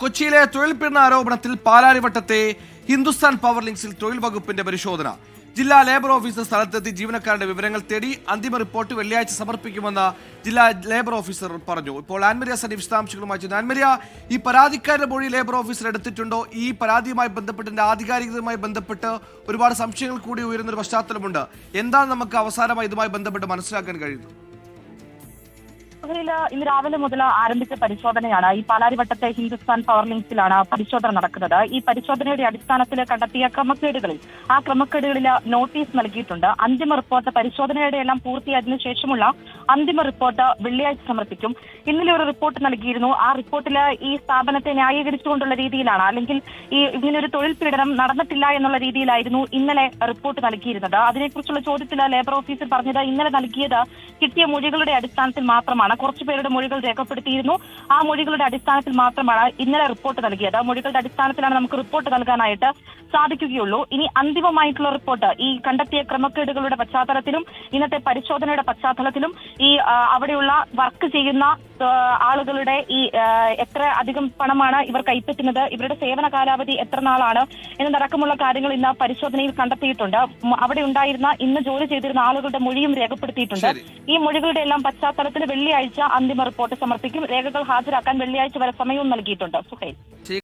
കൊച്ചിയിലെ തൊഴിൽ പീഡന ആരോപണത്തിൽ പാലാരിവട്ടത്തെ ഹിന്ദുസ്ഥാൻ പവർ ലിങ്ക്സിൽ തൊഴിൽ വകുപ്പിന്റെ പരിശോധന. ജില്ലാ ലേബർ ഓഫീസർ സ്ഥലത്തെത്തി ജീവനക്കാരുടെ വിവരങ്ങൾ തേടി അന്തിമ റിപ്പോർട്ട് വെള്ളിയാഴ്ച സമർപ്പിക്കുമെന്ന് ജില്ലാ ലേബർ ഓഫീസർ പറഞ്ഞു. ഇപ്പോൾ ആൻമരിയ സണ്ണി വിശദാംശങ്ങളുമായി ചെയ്യുന്നു. ആൻമരിയ, ഈ പരാതിക്കാരുടെ മൊഴി ലേബർ ഓഫീസർ എടുത്തിട്ടുണ്ടോ? ഈ പരാതിയുമായി ബന്ധപ്പെട്ട് ആധികാരികതയുമായി ബന്ധപ്പെട്ട് ഒരുപാട് സംശയങ്ങൾ കൂടി ഉയരുന്നൊരു പശ്ചാത്തലമുണ്ട്. എന്താണ് നമുക്ക് അവസാനമായി ഇതുമായി ബന്ധപ്പെട്ട് മനസ്സിലാക്കാൻ കഴിയുന്നത്? ഇന്ന് രാവിലെ മുതൽ ആരംഭിച്ച പരിശോധനയാണ്. ഈ പാലാരിവട്ടത്തെ ഹിന്ദുസ്ഥാൻ പവർ ലിങ്ക്സിലാണ് പരിശോധന നടക്കുന്നത്. ഈ പരിശോധനയുടെ അടിസ്ഥാനത്തിൽ കണ്ടെത്തിയ ആ ക്രമക്കേടുകളിൽ നോട്ടീസ് നൽകിയിട്ടുണ്ട്. അന്തിമ റിപ്പോർട്ട് പരിശോധനയുടെ എല്ലാം പൂർത്തിയായതിനു ശേഷമുള്ള അന്തിമ റിപ്പോർട്ട് വെള്ളിയാഴ്ച സമർപ്പിക്കും. ഇന്നലെ ഒരു റിപ്പോർട്ട് നൽകിയിരുന്നു. ആ റിപ്പോർട്ടിൽ ഈ സ്ഥാപനത്തെ ന്യായീകരിച്ചുകൊണ്ടുള്ള രീതിയിലാണ്, അല്ലെങ്കിൽ ഇങ്ങനെ ഒരു തൊഴിൽ പീഡനം നടന്നിട്ടില്ല എന്നുള്ള രീതിയിലായിരുന്നു ഇന്നലെ റിപ്പോർട്ട് നൽകിയിരുന്നത്. അതിനെക്കുറിച്ചുള്ള ചോദ്യത്തിൽ ലേബർ ഓഫീസർ പറഞ്ഞത് ഇന്നലെ നൽകിയത് കിട്ടിയ മൊഴികളുടെ അടിസ്ഥാനത്തിൽ മാത്രമാണ്. കുറച്ചു പേരുടെ മൊഴികൾ രേഖപ്പെടുത്തിയിരുന്നു. ആ മൊഴികളുടെ അടിസ്ഥാനത്തിൽ മാത്രമാണ് ഇന്നലെ റിപ്പോർട്ട് നൽകിയത്. മൊഴികളുടെ അടിസ്ഥാനത്തിലാണ് നമുക്ക് റിപ്പോർട്ട് നൽകാനായിട്ട് സാധിക്കുകയുള്ളൂ. ഇനി അന്തിമമായിട്ടുള്ള റിപ്പോർട്ട് ഈ കണ്ടെത്തിയ ക്രമക്കേടുകളുടെ പശ്ചാത്തലത്തിലും ഇന്നത്തെ പരിശോധനയുടെ പശ്ചാത്തലത്തിലും ഈ അവിടെയുള്ള വർക്ക് ചെയ്യുന്ന ആളുകളുടെ ഈ എത്ര അധികം പണമാണ് ഇവർ കൈപ്പറ്റുന്നത്, ഇവരുടെ സേവന കാലാവധി എത്ര നാളാണ് എന്നതടക്കമുള്ള കാര്യങ്ങൾ ഇന്ന് പരിശോധനയിൽ കണ്ടെത്തിയിട്ടുണ്ട്. അവിടെ ഉണ്ടായിരുന്ന ഇന്ന് ജോലി ചെയ്തിരുന്ന ആളുകളുടെ മൊഴിയും രേഖപ്പെടുത്തിയിട്ടുണ്ട്. ഈ മൊഴികളുടെ എല്ലാം പശ്ചാത്തലത്തിൽ വെള്ളിയാഴ്ച അന്തിമ റിപ്പോർട്ട് സമർപ്പിക്കും. രേഖകൾ ഹാജരാക്കാൻ വെള്ളിയാഴ്ച വരെ സമയവും നൽകിയിട്ടുണ്ട്. സുഹൈൽ.